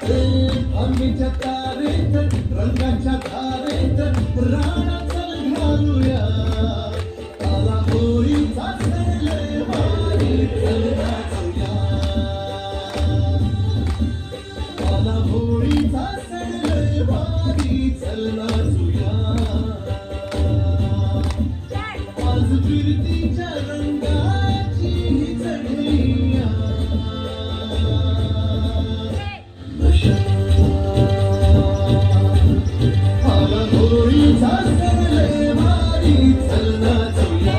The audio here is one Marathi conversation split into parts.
भांगेच्या तारेत रंगाच्या धारेत राणाचा घालूया आला होळीचा सण वारी चल नाचूया आला होळीचा सण वारी चल नाचूया आज फिरतीच्या रंगाची ही चढैया आला होळीचा सण वारी चल नाचूया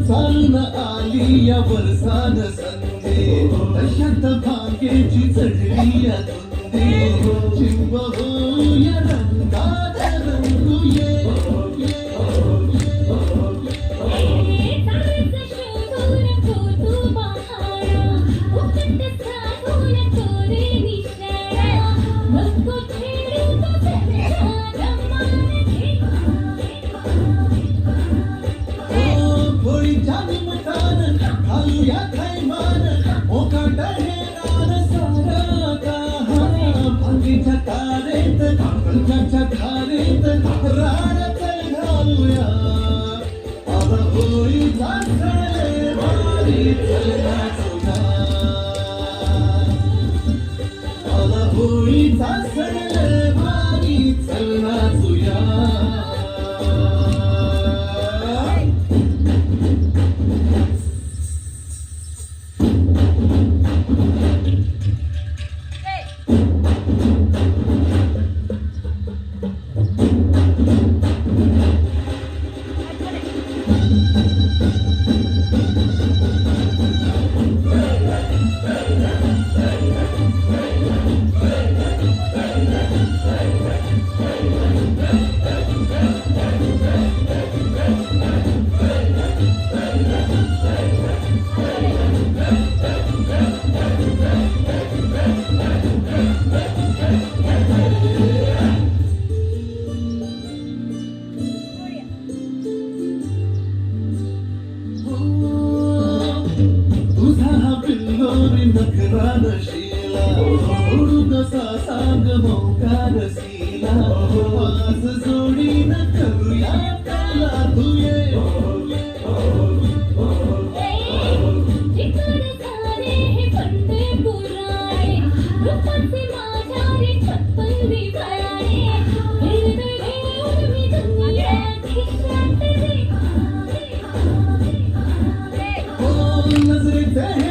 चालून आली या वरसान संधे तशात भांगेची चढली या धुंदे चिंब होया रंगात रंगूये घालूया थैमान मोकाट हेरान सारा कहा भांगीच्या तारेत रंगाच्या धारेत राणात घालूया आला होळीचा सण वारी चल नाचूया आला होळीचा सण वारी चल नाचूया नखरा नशीला सोडू कसा सांग मोकार सीला आज जोडीन करूया त्याला तुये नजरेचे